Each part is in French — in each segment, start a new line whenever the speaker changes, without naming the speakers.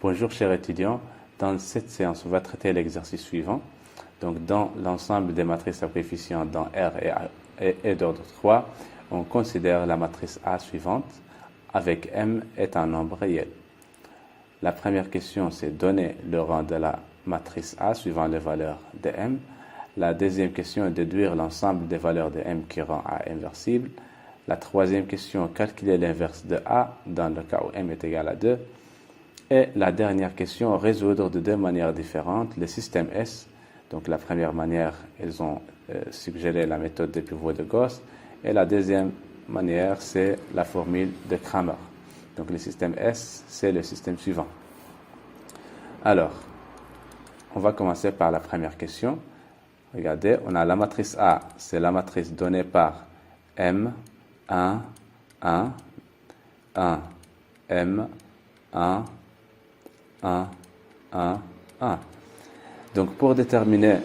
Bonjour chers étudiants, dans cette séance, on va traiter l'exercice suivant. Donc dans l'ensemble des matrices à coefficients dans R et d'ordre 3, on considère la matrice A suivante avec M est un nombre réel. La première question, c'est donner le rang de la matrice A suivant les valeurs de M. La deuxième question est déduire l'ensemble des valeurs de M qui rend A inversible. La troisième question, calculer l'inverse de A dans le cas où M est égal à 2. Et la dernière question, résoudre de deux manières différentes le système S. Donc la première manière, ils ont suggéré la méthode des pivots de Gauss. Et la deuxième manière, c'est la formule de Cramer. Donc le système S, c'est le système suivant. Alors, on va commencer par la première question. Regardez, on a la matrice A, c'est la matrice donnée par M, 1, 1, 1, M, 1, 1, 1, 1. Donc, pour déterminer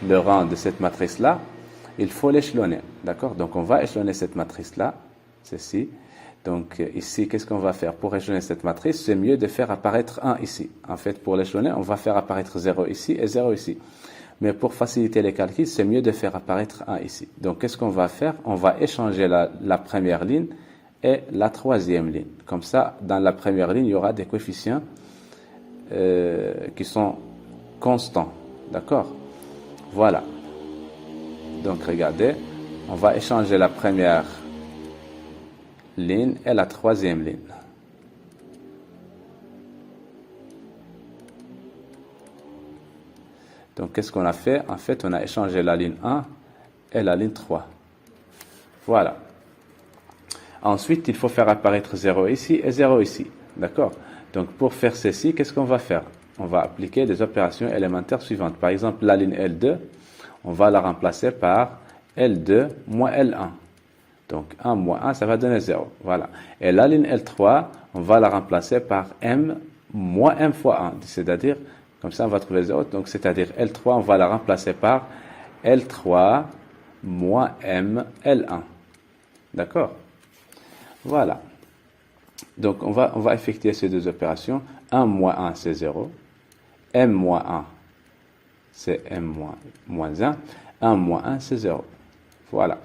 le rang de cette matrice-là, il faut l'échelonner. D'accord? Donc, on va échelonner cette matrice-là, ceci. Donc, ici, qu'est-ce qu'on va faire? Pour échelonner cette matrice, c'est mieux de faire apparaître 1 ici. En fait, pour l'échelonner, on va faire apparaître 0 ici et 0 ici. Mais pour faciliter les calculs, c'est mieux de faire apparaître 1 ici. Donc, qu'est-ce qu'on va faire? On va échanger la première ligne et la troisième ligne. Comme ça, dans la première ligne, il y aura des coefficients qui sont constants. D'accord? Voilà. Donc, regardez, on va échanger la première ligne et la troisième ligne. Donc, qu'est-ce qu'on a fait? En fait, on a échangé la ligne 1 et la ligne 3. Voilà. Ensuite, il faut faire apparaître 0 ici et 0 ici. D'accord? Donc, pour faire ceci, qu'est-ce qu'on va faire? On va appliquer des opérations élémentaires suivantes. Par exemple, la ligne L2, on va la remplacer par L2 moins L1. Donc, 1 moins 1, ça va donner 0. Voilà. Et la ligne L3, on va la remplacer par M moins M fois 1. C'est-à-dire, comme ça, on va trouver 0. Donc, c'est-à-dire L3, on va la remplacer par L3 moins M L1. D'accord? Voilà. Donc, on va effectuer ces deux opérations. 1 moins 1, c'est 0. M moins 1, c'est M moins 1. 1 moins 1, c'est 0. Voilà.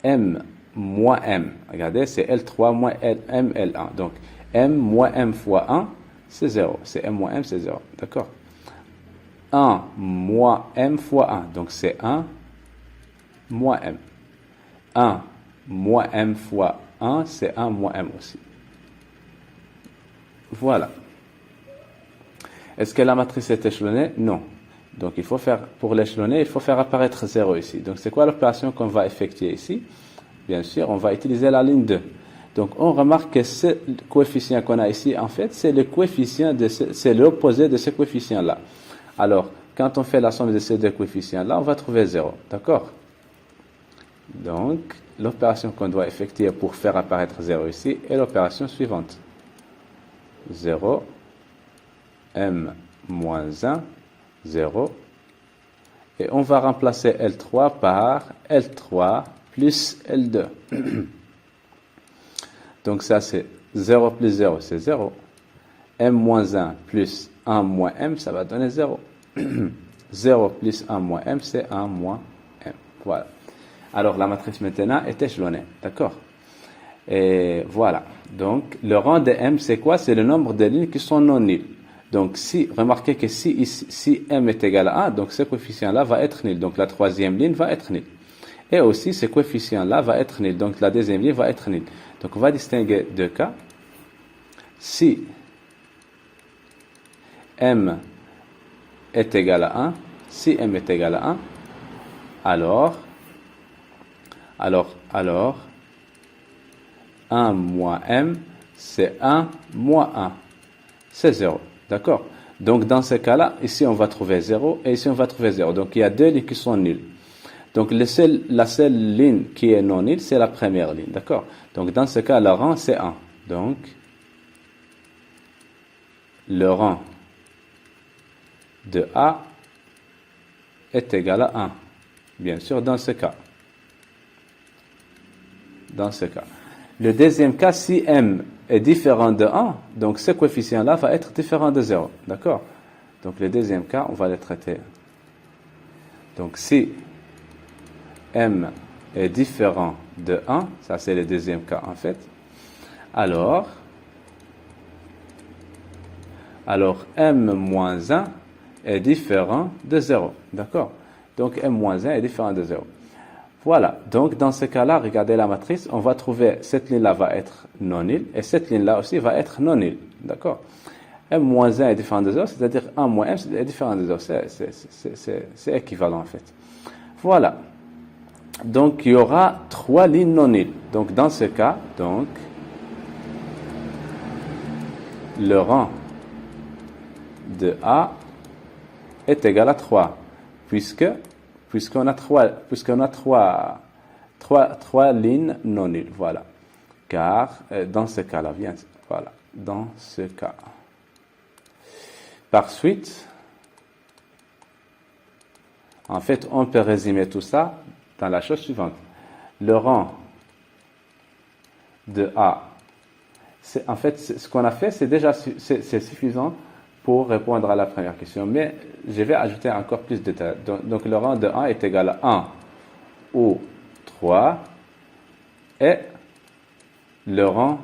M moins M, regardez, c'est L3 moins M L1. Donc, M moins M fois 1, c'est 0. C'est M moins M, c'est 0. D'accord? 1 moins M fois 1, donc c'est 1 moins M. 1 moins M fois 1, c'est 1 moins M aussi. Voilà. Est-ce que la matrice est échelonnée? Non. Donc, il faut faire, pour l'échelonner, il faut faire apparaître 0 ici. Donc, c'est quoi l'opération qu'on va effectuer ici? Bien sûr, on va utiliser la ligne 2. Donc, on remarque que ce coefficient qu'on a ici, en fait, c'est le coefficient c'est l'opposé de ce coefficient-là. Alors, quand on fait la somme de ces deux coefficients-là, on va trouver 0. D'accord? Donc, l'opération qu'on doit effectuer pour faire apparaître 0 ici est l'opération suivante. 0, M moins 1, 0. Et on va remplacer L3 par L3 plus L2. Donc ça, c'est 0 plus 0, c'est 0. M moins 1 plus 1 moins M, ça va donner 0. 0 plus 1 moins M, c'est 1 moins M. Voilà. Alors, la matrice maintenant est échelonnée. D'accord? Et voilà. Donc, le rang de M, c'est quoi? C'est le nombre de lignes qui sont non nulles. Donc, remarquez que si M est égal à 1, donc ce coefficient-là va être nul. Donc, la troisième ligne va être nulle. Et aussi, ce coefficient-là va être nul. Donc, la deuxième ligne va être nulle. Donc, on va distinguer deux cas. Si M est égal à 1, si M est égal à 1, alors 1 moins M, c'est 1 moins 1. C'est 0. D'accord? Donc, dans ce cas-là, ici, on va trouver 0 et ici, on va trouver 0. Donc, il y a deux lignes qui sont nulles. Donc, la seule ligne qui est non nulle, c'est la première ligne. D'accord? Donc, dans ce cas, le rang, c'est 1. Donc, le rang de A est égal à 1. Bien sûr, dans ce cas. Le deuxième cas, si M est différent de 1, donc ce coefficient-là va être différent de 0. D'accord? Donc le deuxième cas, on va le traiter. Donc si m est différent de 1, ça c'est le deuxième cas en fait, alors m moins 1 est différent de 0. D'accord? Donc m moins 1 est différent de 0. Voilà, donc dans ce cas-là, regardez la matrice, on va trouver, cette ligne-là va être non nulle, et cette ligne-là aussi va être non nulle, d'accord? M moins 1 est différent de 0, c'est-à-dire 1 moins m est différent de 0, c'est équivalent en fait. Voilà, donc il y aura 3 lignes non nulles. Donc dans ce cas, donc, le rang de A est égal à 3, puisqu'on a trois lignes non nulles, voilà. Car dans ce cas-là, voilà, dans ce cas. Par suite, en fait, on peut résumer tout ça dans la chose suivante. Le rang de A, en fait, ce qu'on a fait, c'est suffisant pour répondre à la première question, mais je vais ajouter encore plus de détails. Donc le rang de 1 est égal à 1 ou 3, et le rang,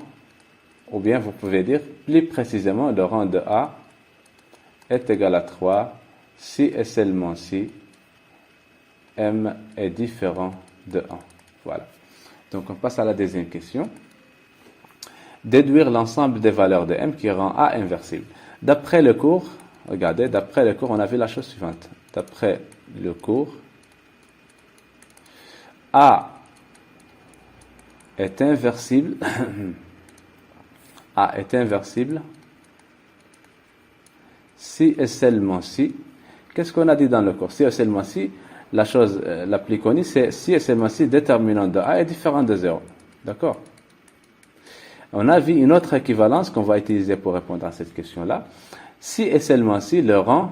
ou bien vous pouvez dire plus précisément, le rang de A est égal à 3 si et seulement si m est différent de 1. Voilà. Donc on passe à la deuxième question. Déduire l'ensemble des valeurs de m qui rend A inversible. D'après le cours, regardez, d'après le cours, on a vu la chose suivante. D'après le cours, A est inversible. A est inversible si et seulement si. Qu'est-ce qu'on a dit dans le cours? Si et seulement si, la chose la plus connue, c'est si et seulement si déterminant de A est différent de 0. D'accord? On a vu une autre équivalence qu'on va utiliser pour répondre à cette question-là. Si et seulement si le rang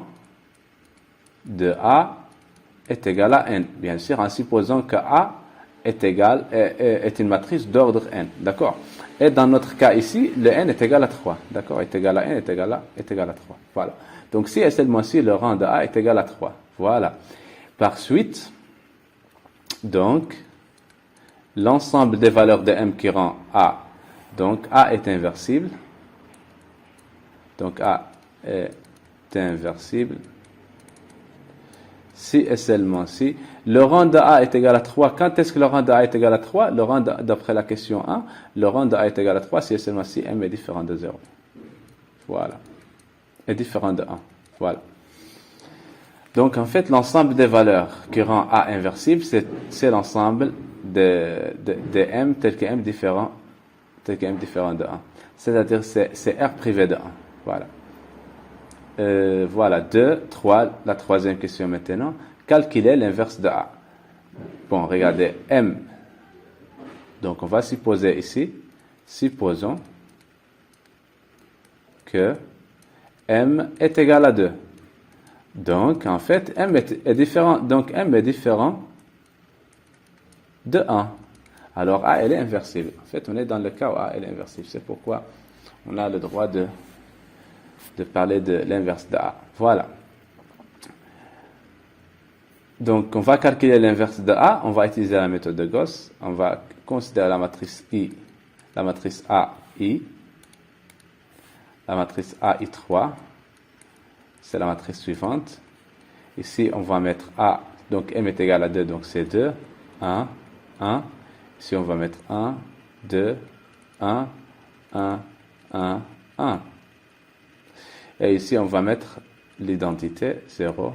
de A est égal à n. Bien sûr, en supposant que A est une matrice d'ordre n. D'accord? Et dans notre cas ici, le n est égal à 3. D'accord? Est égal à n, est égal à 3. Voilà. Donc si et seulement si le rang de A est égal à 3. Voilà. Par suite, donc, l'ensemble des valeurs de m qui rend A, donc A est inversible. Donc A est inversible. Si et seulement si. Le rang de A est égal à 3. Quand est-ce que le rang de A est égal à 3? Le rang d'après la question 1, le rang de A est égal à 3 si et seulement si m est différent de 0. Voilà. Est différent de 1. Voilà. Donc en fait, l'ensemble des valeurs qui rend A inversible, c'est l'ensemble de m tel que m différent de 1. C'est-à-dire c'est R privé de 1. Voilà. Voilà, 2, 3, la troisième question maintenant. Calculer l'inverse de A. Bon, regardez, M. Donc, on va supposer ici, supposons que M est égal à 2. Donc, en fait, M est différent. Donc, M est différent de 1. Alors, A, elle est inversible. En fait, on est dans le cas où A, elle est inversible. C'est pourquoi on a le droit de parler de l'inverse de A. Voilà. Donc, on va calculer l'inverse de A. On va utiliser la méthode de Gauss. On va considérer la matrice I, la matrice AI, la matrice AI3. C'est la matrice suivante. Ici, on va mettre A. Donc, M est égal à 2. Donc, c'est 2, 1, 1. Ici, on va mettre 1, 2, 1, 1, 1, 1. Et ici, on va mettre l'identité 0,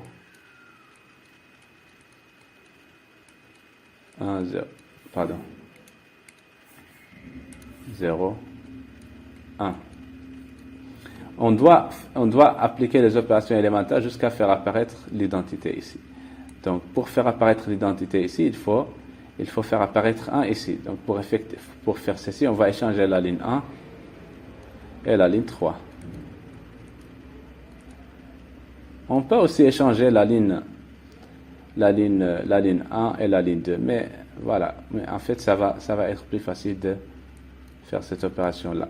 1, 0, pardon, 0, 1. On doit appliquer les opérations élémentaires jusqu'à faire apparaître l'identité ici. Donc, pour faire apparaître l'identité ici, il faut faire apparaître 1 ici. Donc, pour faire ceci, on va échanger la ligne 1 et la ligne 3. On peut aussi échanger la ligne 1 et la ligne 2, mais voilà. Mais en fait, ça va être plus facile de faire cette opération-là.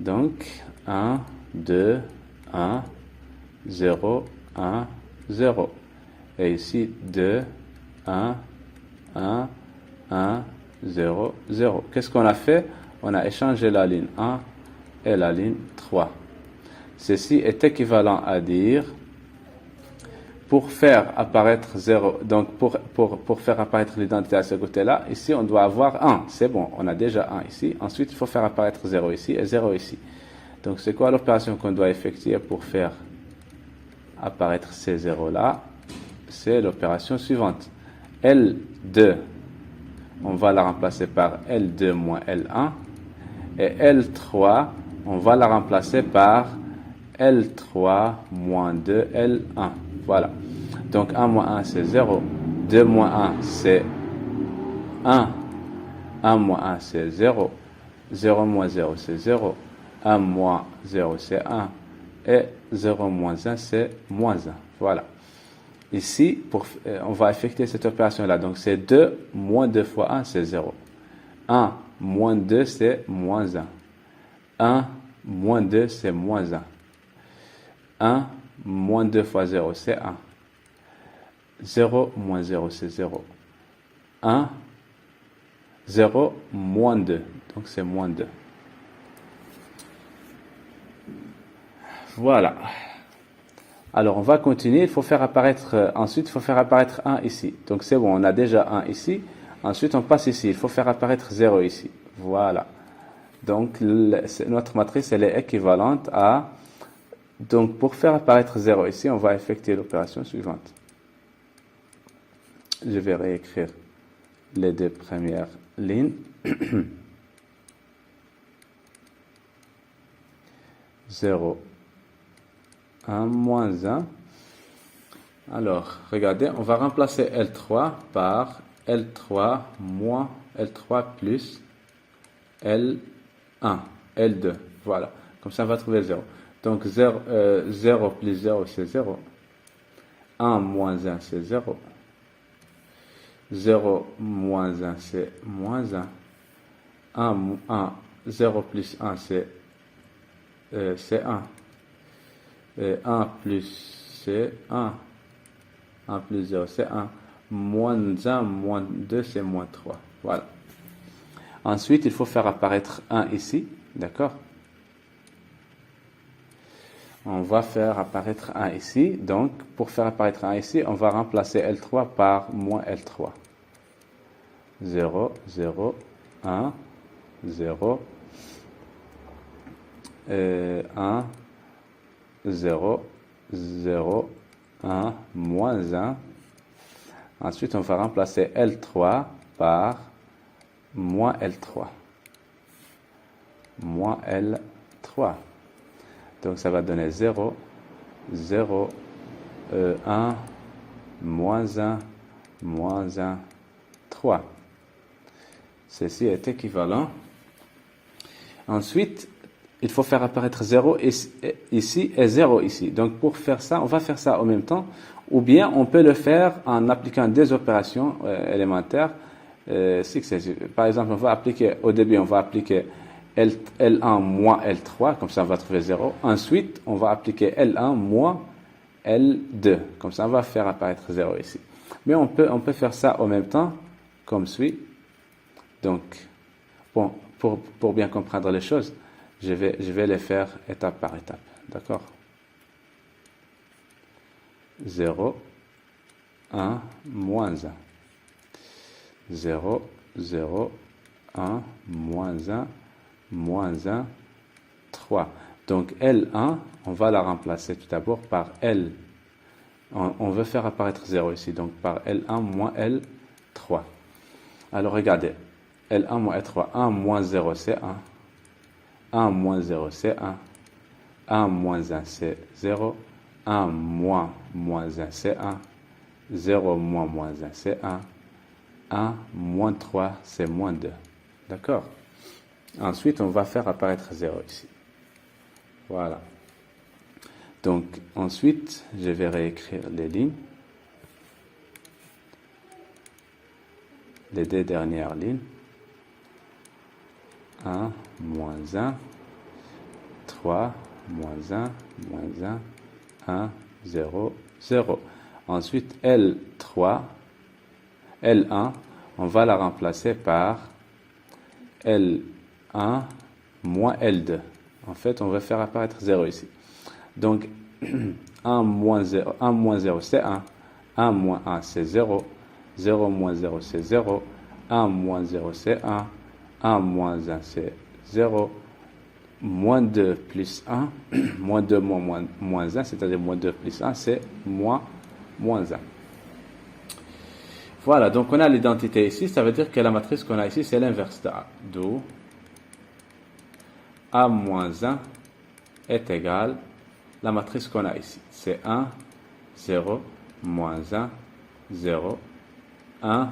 Donc, 1, 2, 1, 0, 1, 0. Et ici, 2, 1, 1, 1, 0, 0. Qu'est-ce qu'on a fait? On a échangé la ligne 1 et la ligne 3. Ceci est équivalent à dire, pour faire apparaître 0, donc pour faire apparaître l'identité à ce côté-là, ici on doit avoir 1. C'est bon, on a déjà 1 ici. Ensuite, il faut faire apparaître 0 ici et 0 ici. Donc, c'est quoi l'opération qu'on doit effectuer pour faire apparaître ces 0-là? C'est l'opération suivante. L2, on va la remplacer par L2 moins L1. Et L3, on va la remplacer par L3 moins 2 L1. Voilà. Donc 1 moins 1, c'est 0. 2 moins 1, c'est 1. 1 moins 1, c'est 0. 0 moins 0, c'est 0. 1 moins 0, c'est 1. Et 0 moins 1, c'est moins 1. Voilà. Ici, on va effectuer cette opération-là. Donc, c'est 2 moins 2 fois 1, c'est 0. 1 moins 2, c'est moins 1. 1 moins 2, c'est moins 1. 1 moins 2 fois 0, c'est 1. 0 moins 0, c'est 0. 1, 0 moins 2. Donc, c'est moins 2. Voilà. Alors, on va continuer. Il faut faire apparaître, ensuite, il faut faire apparaître 1 ici. Donc, c'est bon, on a déjà 1 ici. Ensuite, on passe ici. Il faut faire apparaître 0 ici. Voilà. Donc, notre matrice, elle est équivalente à... Donc, pour faire apparaître 0 ici, on va effectuer l'opération suivante. Je vais réécrire les deux premières lignes. 0, 1, moins 1. Alors, regardez, on va remplacer L3 par L3 moins L3 plus L1, L2. Voilà. Comme ça, on va trouver 0. Donc, 0 plus 0, c'est 0. 1 moins 1, c'est 0. 0 moins 1, c'est moins 1. 0 plus 1, c'est 1. 1 plus, c'est 1. 1 plus 0, c'est 1. Moins 1, moins 2, c'est moins 3. Voilà. Ensuite, il faut faire apparaître 1 ici. D'accord? On va faire apparaître 1 ici. Donc, pour faire apparaître 1 ici, on va remplacer L3 par moins L3. 0, 0, 1, 0, 1, 0, 0, 1, moins 1. Ensuite, on va remplacer L3 par moins L3. Moins L3. Donc, ça va donner 0, 0, 1, moins 1, moins 1, 3. Ceci est équivalent. Ensuite, il faut faire apparaître 0 ici et 0 ici. Donc, pour faire ça, on va faire ça en même temps. Ou bien, on peut le faire en appliquant des opérations élémentaires successives. Par exemple, au début, on va appliquer L1 moins L3. Comme ça, on va trouver 0. Ensuite, on va appliquer L1 moins L2. Comme ça, on va faire apparaître 0 ici. Mais on peut faire ça en même temps, comme suit. Donc, bon, pour bien comprendre les choses, je vais les faire étape par étape. D'accord? 0, 1, moins 1. 0, 0, 1, moins 1, moins 1, 3. Donc, L1, on va la remplacer tout d'abord par L. On veut faire apparaître 0 ici, donc par L1 moins L3. Alors, regardez. L1 moins L3. 1 moins 0, c'est 1. 1 moins 0, c'est 1. 1 moins 1, c'est 0. 1 moins 1, c'est 1. 0 moins 1, c'est 1. 1 moins 3, c'est moins 2. D'accord? Ensuite, on va faire apparaître 0 ici. Voilà. Donc, ensuite, je vais réécrire les lignes. Les deux dernières lignes. 1, moins 1. L3, moins 1, moins 1, 1, 0, 0. Ensuite, L3, L1, on va la remplacer par L1 moins L2. En fait, on va faire apparaître 0 ici. Donc, 1 moins 0, 1 moins 0, c'est 1. 1 moins 1, c'est 0. 0 moins 0, c'est 0. 1 moins 0, c'est 1. 1 moins 1, c'est 0. Moins 2 plus 1. Moins 2 moins 1, c'est-à-dire moins 2 plus 1, c'est moins 1. Voilà, donc on a l'identité ici. Ça veut dire que la matrice qu'on a ici, c'est l'inverse de A. D'où A moins 1 est égal la matrice qu'on a ici. C'est 1, 0, moins 1, 0, 1,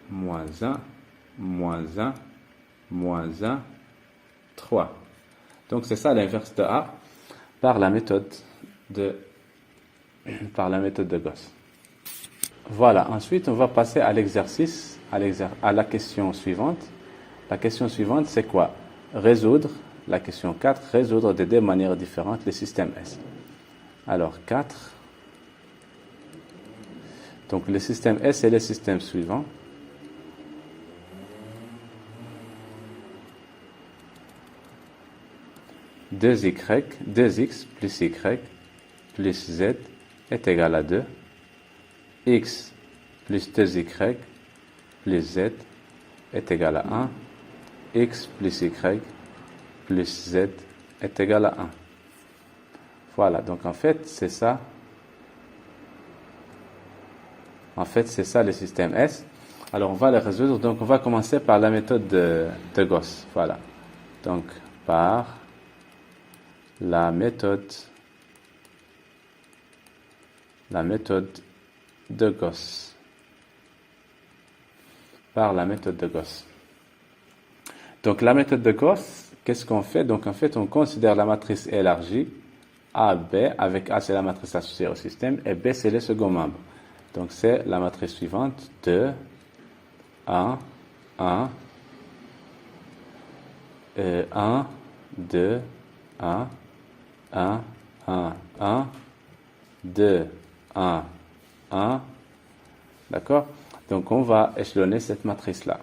moins 1, moins 1, moins 1, 3. Donc c'est ça l'inverse de A par la méthode de Gauss. Voilà, ensuite on va passer à l'exercice, à la question suivante. La question suivante, c'est quoi? Résoudre, la question 4, résoudre de deux manières différentes les systèmes S. Alors 4, donc le système S est le système suivant. Deux x plus y plus z est égal à 2. X plus 2y plus z est égal à 1. X plus y plus z est égal à 1. Voilà, donc en fait, c'est ça. En fait, c'est ça le système S. Alors, on va le résoudre. Donc, on va commencer par la méthode de Gauss. Voilà. Donc, par la méthode de Gauss. Par la méthode de Gauss. Donc, la méthode de Gauss, qu'est-ce qu'on fait? Donc, en fait, on considère la matrice élargie A, B, avec A, c'est la matrice associée au système, et B, c'est le second membre. Donc, c'est la matrice suivante, 2, 1, 1, 1, 2, 1, 1, 1, 1, 2, 1, 1. D'accord? Donc, on va échelonner cette matrice-là.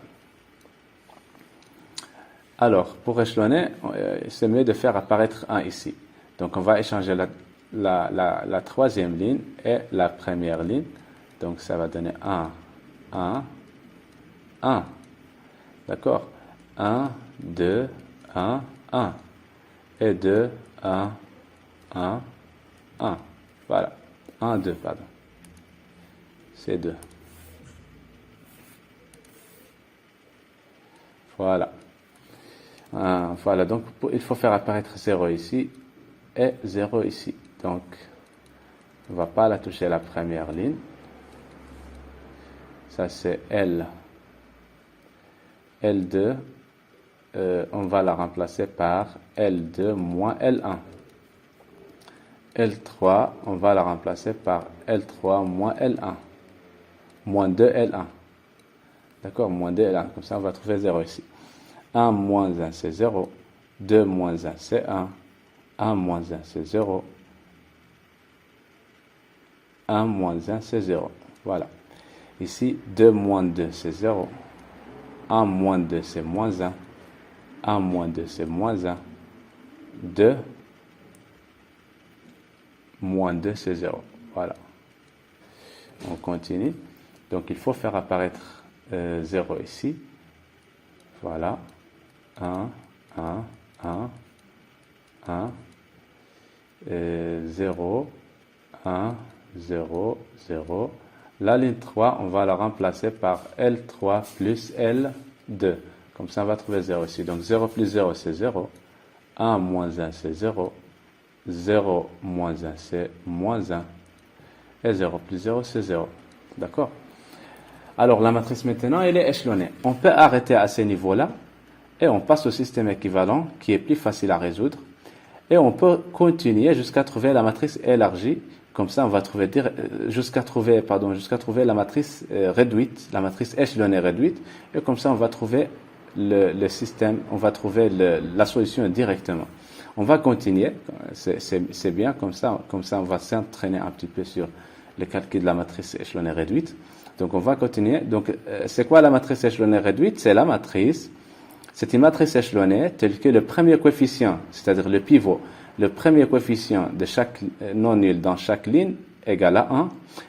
Alors, pour échelonner, c'est mieux de faire apparaître 1 ici. Donc, on va échanger la troisième ligne et la première ligne. Donc, ça va donner 1, 1, 1. D'accord? 1, 2, 1, 1. Et 2, 1, 1, 1. Voilà. 1, 2, pardon. C'est 2. Voilà. Voilà. Donc, il faut faire apparaître 0 ici et 0 ici. Donc, on ne va pas la toucher la première ligne. Ça, c'est L. L2, on va la remplacer par L2 moins L1. L3, on va la remplacer par L3 moins L1. Moins 2 L1. D'accord? Moins 2 L1. Comme ça, on va trouver 0 ici. 1 moins 1, c'est 0. 2 moins 1, c'est 1. 1 moins 1, c'est 0. 1 moins 1, c'est 0. Voilà. Ici, 2 moins 2, c'est 0. 1 moins 2, c'est moins 1. 1 moins 2, c'est moins 1. 2 moins 2, c'est 0. Voilà. On continue. Donc, il faut faire apparaître 0 ici. Voilà. 1, 1, 1, 1. 0, 1, 0, 0. La ligne 3, on va la remplacer par L3 plus L2. Comme ça, on va trouver 0 ici. Donc, 0 plus 0, c'est 0. 1 moins 1, c'est 0. 0 moins 1, c'est moins 1. Et 0 plus 0, c'est 0. D'accord? Alors, la matrice maintenant, elle est échelonnée. On peut arrêter à ce niveau-là et on passe au système équivalent qui est plus facile à résoudre. Et on peut continuer jusqu'à trouver la matrice élargie. Comme ça, on va trouver jusqu'à trouver la matrice réduite, la matrice échelonnée réduite. Et comme ça, on va trouver le système, on va trouver la solution directement. On va continuer, c'est bien, comme ça on va s'entraîner un petit peu sur le calcul de la matrice échelonnée réduite. Donc on va continuer. Donc c'est quoi la matrice échelonnée réduite? C'est une matrice échelonnée telle que le premier coefficient, c'est-à-dire le pivot, le premier coefficient de chaque non nul dans chaque ligne égale à 1,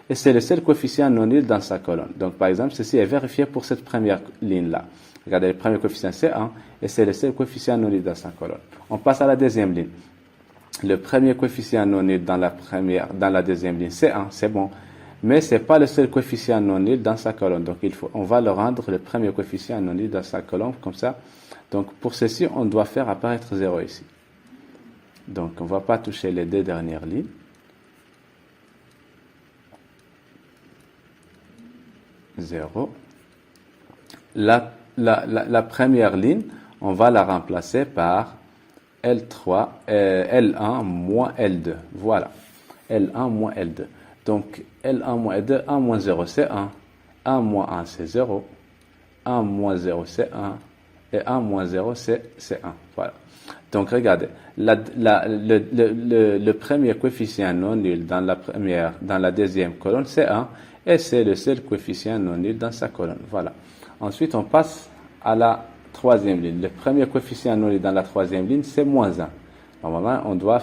et c'est le seul coefficient non nul dans sa colonne. Donc par exemple, ceci est vérifié pour cette première ligne-là. Regardez, le premier coefficient c'est 1, et c'est le seul coefficient non nul dans sa colonne. On passe à la deuxième ligne. Le premier coefficient non nul dans la deuxième ligne c'est 1, c'est bon. Mais ce n'est pas le seul coefficient non nul dans sa colonne. Donc on va le rendre le premier coefficient non nul dans sa colonne, comme ça. Donc pour ceci, on doit faire apparaître 0 ici. Donc on ne va pas toucher les deux dernières lignes. Zéro. La première ligne, on va la remplacer par L3, L1 moins L2. Voilà. L1 moins L2. Donc, L1 moins L2, 1 moins 0, c'est 1. 1 moins 1, c'est 0. 1 moins 0, c'est 1. Et 1 moins 0, c'est 1. Voilà. Donc, regardez. Le premier coefficient non nul dans la deuxième colonne, c'est 1. Et c'est le seul coefficient non nul dans sa colonne. Voilà. Ensuite, on passe à la troisième ligne. Le premier coefficient non nul dans la troisième ligne, c'est moins 1. Normalement, on doit,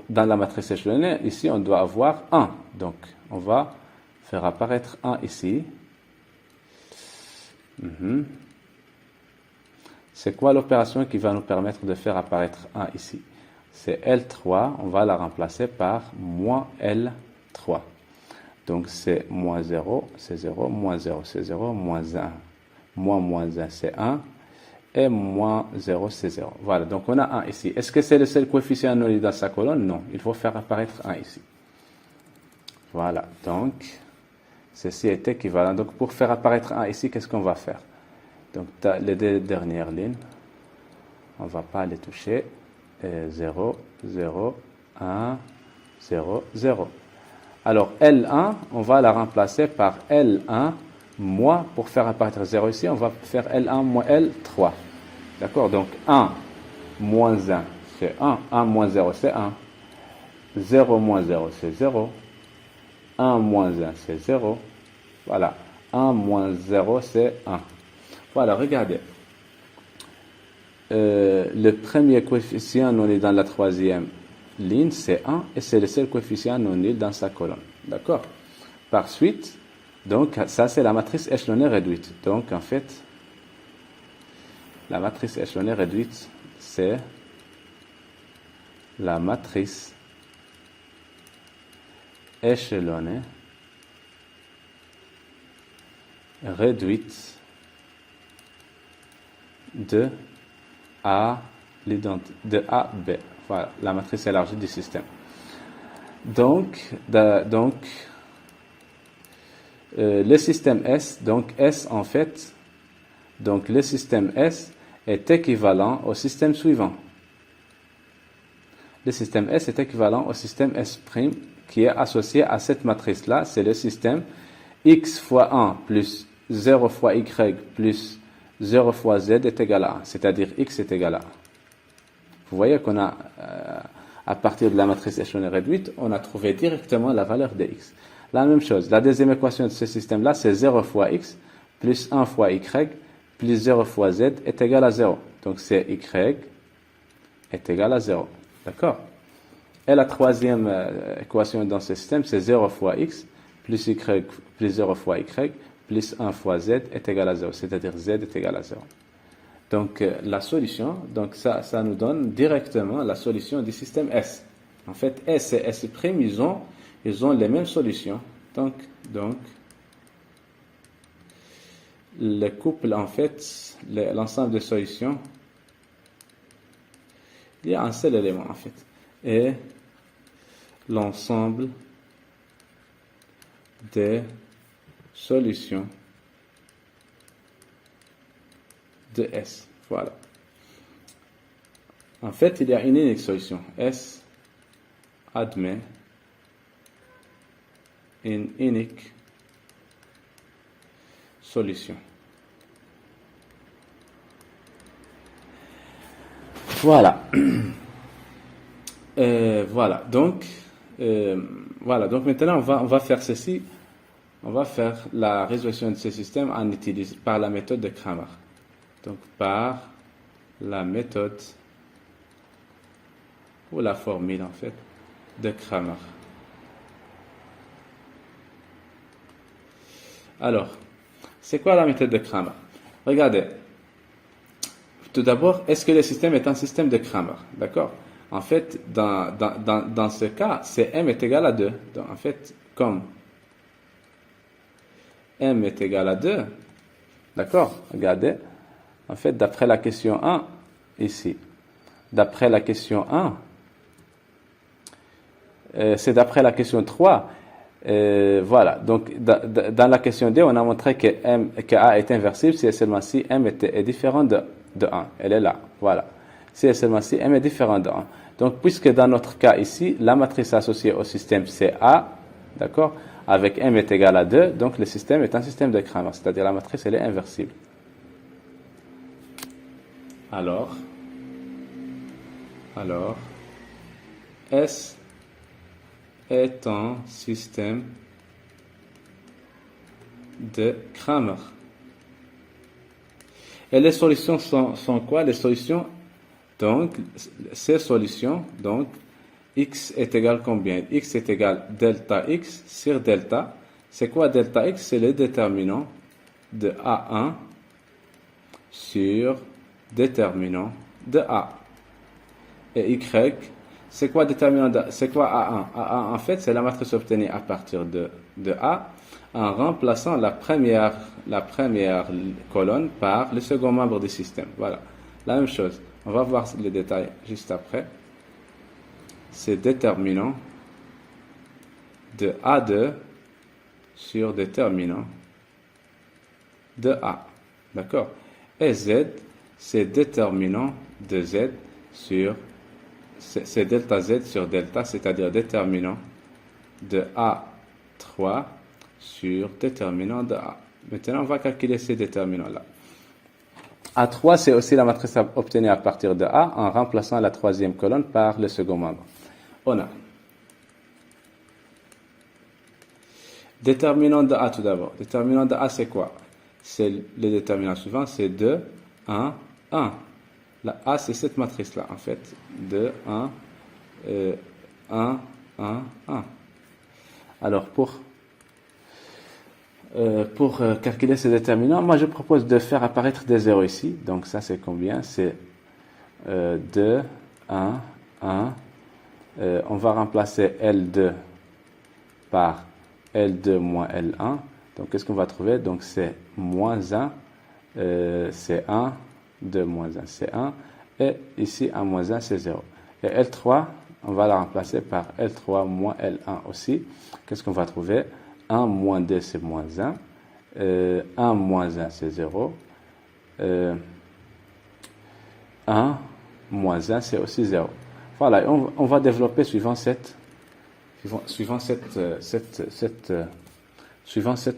dans la matrice échelonnée, ici, on doit avoir 1. Donc, on va faire apparaître 1 ici. C'est quoi l'opération qui va nous permettre de faire apparaître 1 ici? C'est L3, on va la remplacer par moins L3. Donc, c'est moins 0, c'est 0, moins 0, c'est 0, moins 1. Moins 1, c'est 1. Et moins 0, c'est 0. Voilà, donc on a 1 ici. Est-ce que c'est le seul coefficient non nul dans sa colonne? Non, il faut faire apparaître 1 ici. Voilà, donc, ceci est équivalent. Donc, pour faire apparaître 1 ici, qu'est-ce qu'on va faire? Donc, les deux dernières lignes, on ne va pas les toucher. 0, 0, 1, 0, 0. Alors, L1, on va la remplacer par L1 moins, pour faire apparaître 0 ici, on va faire L1 moins L3. D'accord? Donc, 1 moins 1, c'est 1. 1 moins 0, c'est 1. 0 moins 0, c'est 0. 1 moins 1, c'est 0. Voilà. 1 moins 0, c'est 1. Voilà, regardez. Le premier coefficient non nul dans la troisième ligne, c'est 1, et c'est le seul coefficient non nul dans sa colonne. D'accord? Par suite, donc, ça, c'est la matrice échelonnée réduite. Donc, en fait, la matrice échelonnée réduite, c'est la matrice échelonnée réduite de A B. Voilà, la matrice élargie du système. Donc le système S, donc S en fait, donc le système S est équivalent au système suivant. Le système S est équivalent au système S' qui est associé à cette matrice-là. C'est le système X fois 1 plus 0 fois Y plus 0 fois Z est égal à 1. C'est-à-dire X est égal à 1. Vous voyez qu'on a, à partir de la matrice échelonnée réduite, on a trouvé directement la valeur de X. La même chose, la deuxième équation de ce système-là, c'est 0 fois X plus 1 fois Y plus 0 fois Z est égal à 0. Donc c'est Y est égal à 0. D'accord? Et la troisième équation dans ce système, c'est 0 fois X plus Y plus 0 fois Y plus 1 fois Z est égal à 0. C'est-à-dire Z est égal à 0. Donc la solution, donc ça nous donne directement la solution du système S. En fait, S et S', ils ont les mêmes solutions. Donc le couple, en fait, l'ensemble des solutions, il y a un seul élément, en fait. Et l'ensemble des solutions de S. Voilà. En fait, il y a une unique solution. S admet une unique solution. Voilà. Voilà. Donc maintenant, on va faire ceci. On va faire la résolution de ce système en utilisant par la méthode de Cramer. Donc, par la méthode ou la formule, en fait, de Cramer. Alors, c'est quoi la méthode de Cramer? Regardez. Tout d'abord, est-ce que le système est un système de Cramer? D'accord? En fait, dans ce cas, c'est m est égal à 2. Donc, en fait, comme m est égal à 2, d'accord? Regardez. En fait, d'après la question 1, ici, d'après la question 1, c'est d'après la question 3. Voilà. Donc, dans la question D, on a montré que A est inversible si et seulement si M est différent de 1. Elle est là. Voilà. Si et seulement si M est différent de 1. Donc, puisque dans notre cas ici, la matrice associée au système c'est A, d'accord, avec M est égal à 2, donc le système est un système de Cramer, c'est-à-dire la matrice, elle est inversible. Alors, S est un système de Cramer. Et les solutions sont quoi? Les solutions, donc, ces solutions, donc, x est égal combien? X est égal delta x sur delta. C'est quoi delta x? C'est le déterminant de A1 sur déterminant de A. Et y, c'est quoi déterminant de, c'est quoi A1? A1, en fait, c'est la matrice obtenue à partir de A en remplaçant la première colonne par le second membre du système. Voilà. La même chose. On va voir les détails juste après. C'est déterminant de A2 sur déterminant de A. D'accord? Et Z, c'est déterminant de Z sur, c'est delta Z sur delta, c'est-à-dire déterminant de A3 sur déterminant de A. Maintenant, on va calculer ces déterminants-là. A3, c'est aussi la matrice obtenue à partir de A en remplaçant la troisième colonne par le second membre. On a déterminant de A tout d'abord. Déterminant de A, c'est quoi? C'est le déterminant suivant, c'est 2, 1, 1. La A, c'est cette matrice-là, en fait. 2, 1, 1, 1, 1. Alors, pour calculer ces déterminants, moi, je propose de faire apparaître des zéros ici. Donc, ça, c'est combien? C'est 2, 1, 1. On va remplacer L2 par L2 moins L1. Donc, qu'est-ce qu'on va trouver? Donc, c'est moins 1, c'est 1, 2 moins 1, c'est 1. Et ici, 1 moins 1, c'est 0. Et L3, on va la remplacer par L3 moins L1 aussi. Qu'est-ce qu'on va trouver? 1 moins 2, c'est moins 1. 1 moins 1, c'est 0. 1 moins 1, c'est aussi 0. Voilà, on va développer suivant cette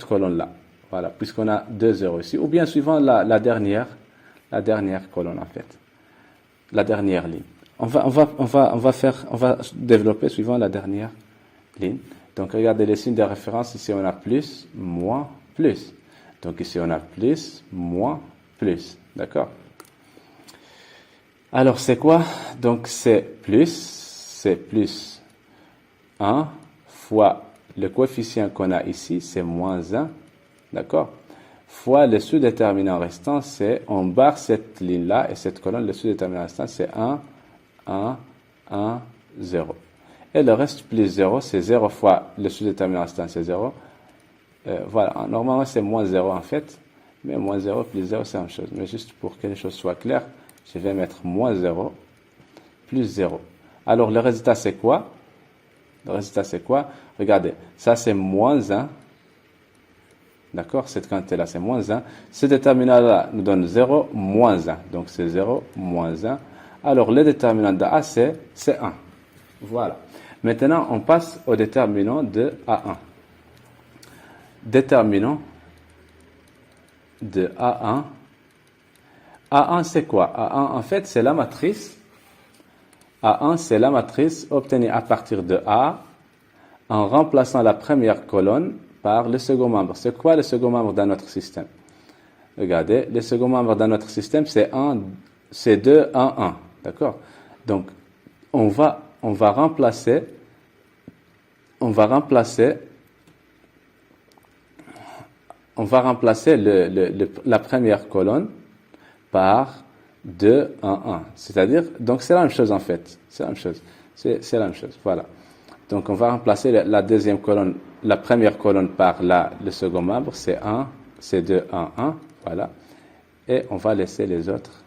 colonne-là. Voilà, puisqu'on a 2 zéros ici. Ou bien suivant la dernière colonne, en fait. La dernière ligne. On va développer suivant la dernière ligne. Donc, regardez les signes de référence. Ici, on a plus, moins, plus. Donc, ici, on a plus, moins, plus. D'accord? Alors, c'est quoi? Donc, c'est plus 1 fois le coefficient qu'on a ici, c'est moins 1. D'accord? Fois le sous-déterminant restant, c'est, on barre cette ligne-là et cette colonne, le sous-déterminant restant, c'est 1, 1, 1, 0. Et le reste plus 0, c'est 0 fois le sous-déterminant restant, c'est 0. Voilà, normalement c'est moins 0 en fait, mais moins 0 plus 0 c'est la même chose. Mais juste pour que les choses soient claires, je vais mettre moins 0 plus 0. Alors le résultat c'est quoi? Le résultat c'est quoi? Regardez, ça c'est moins 1. D'accord? Cette quantité-là c'est moins 1. Ce déterminant-là nous donne 0, moins 1. Donc c'est 0, moins 1. Alors le déterminant de A c'est 1. Voilà. Maintenant, on passe au déterminant de A1. Déterminant de A1. A1, c'est quoi? A1, en fait, c'est la matrice A1, c'est la matrice obtenue à partir de A en remplaçant la première colonne par le second membre. C'est quoi le second membre dans notre système? Regardez, le second membre dans notre système, c'est 2, 1, 1. D'accord? Donc, on va remplacer la première colonne par 2, 1, 1. C'est-à-dire, donc c'est la même chose en fait. C'est la même chose. C'est la même chose. Voilà. Donc on va remplacer la deuxième colonne, la première colonne par le second membre, c'est 1, c'est 2, 1, 1. Voilà. Et on va laisser les autres.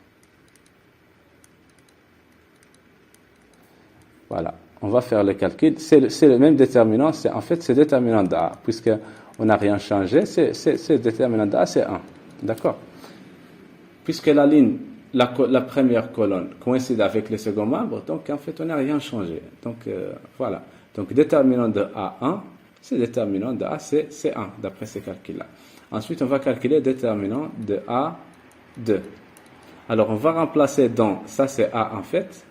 Voilà. On va faire le calcul. C'est le même déterminant. En fait, c'est déterminant de A. Puisqu'on n'a rien changé, c'est déterminant de A, c'est 1. D'accord? Puisque la ligne, la première colonne coïncide avec le second membre, donc en fait, on n'a rien changé. Donc, voilà. Donc, déterminant de A1, c'est déterminant de A, c'est 1, d'après ces calculs-là. Ensuite, on va calculer déterminant de A2. Alors, on va remplacer ça c'est A en fait.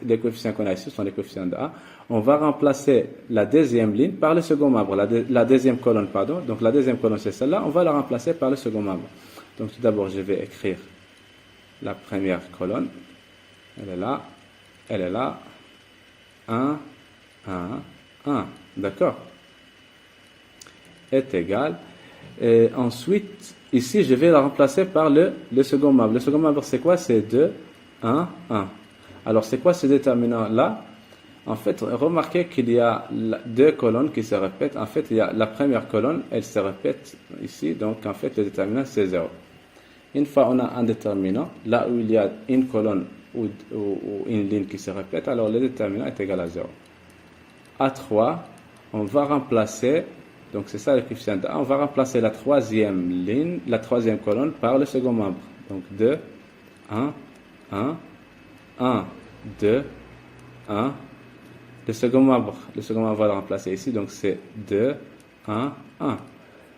Les coefficients qu'on a ici sont les coefficients de A. On va remplacer la deuxième ligne par le second membre, la deuxième colonne, pardon. Donc, la deuxième colonne, c'est celle-là. On va la remplacer par le second membre. Donc, tout d'abord, je vais écrire la première colonne. Elle est là. Elle est là. 1, 1, 1. D'accord? Est égal. Et ensuite, ici, je vais la remplacer par le second membre. Le second membre, c'est quoi? C'est 2, 1, 1. Alors, c'est quoi ce déterminant-là? En fait, remarquez qu'il y a deux colonnes qui se répètent. En fait, il y a la première colonne, elle se répète ici. Donc, en fait, le déterminant, c'est 0. Une fois on a un déterminant, là où il y a une colonne ou une ligne qui se répète, alors le déterminant est égal à 0. A3, on va remplacer, donc c'est ça le coefficient de A, on va remplacer la troisième ligne, la troisième colonne par le second membre. Donc 2, 1, 1, 1, 2, 1. Le second membre, on va le remplacer ici, donc c'est 2, 1, 1.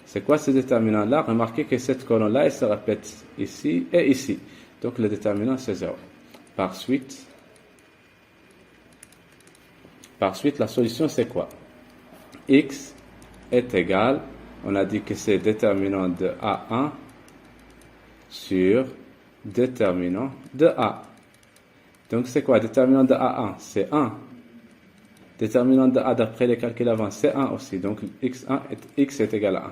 C'est quoi ce déterminant-là? Remarquez que cette colonne-là, elle se répète ici et ici. Donc le déterminant, c'est 0. Par suite, la solution, c'est quoi? X est égal, on a dit que c'est déterminant de A1 sur déterminant de A. Donc c'est quoi? Déterminant de A1, c'est 1. Déterminant de A, d'après les calculs avant, c'est 1 aussi. Donc X est égal à 1.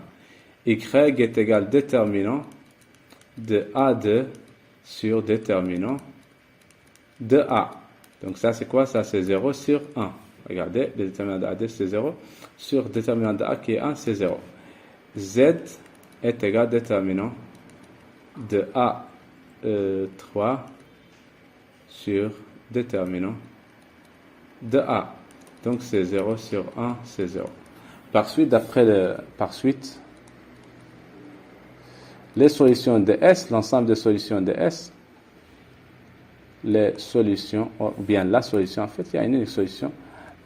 Y est égal déterminant de A2 sur déterminant de A. Donc ça, c'est quoi? Ça, c'est 0 sur 1. Regardez, le déterminant de A2, c'est 0. Sur déterminant de A qui est 1, c'est 0. Z est égal déterminant de A3 sur déterminant de A. Donc c'est 0 sur 1, c'est 0. Par suite, les solutions de S, l'ensemble des solutions de S, les solutions, ou bien la solution, en fait, il y a une unique solution,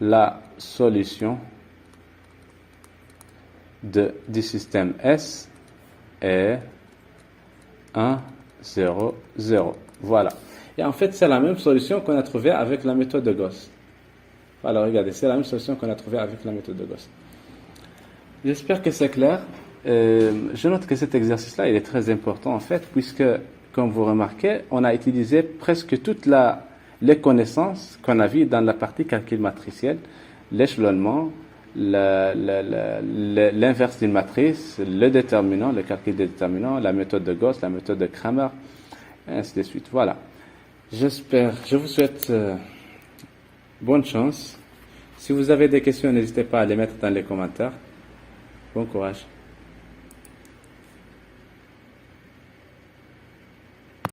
la solution du système S est 1, 0, 0. Voilà. Et en fait, c'est la même solution qu'on a trouvée avec la méthode de Gauss. Alors, regardez, c'est la même solution qu'on a trouvée avec la méthode de Gauss. J'espère que c'est clair. Je note que cet exercice-là, il est très important, en fait, puisque, comme vous remarquez, on a utilisé presque toutes les connaissances qu'on a vues dans la partie calcul matriciel, l'échelonnement, l'inverse d'une matrice, le déterminant, le calcul des déterminants, la méthode de Gauss, la méthode de Cramer, et ainsi de suite. Voilà. Je vous souhaite bonne chance. Si vous avez des questions, n'hésitez pas à les mettre dans les commentaires. Bon courage.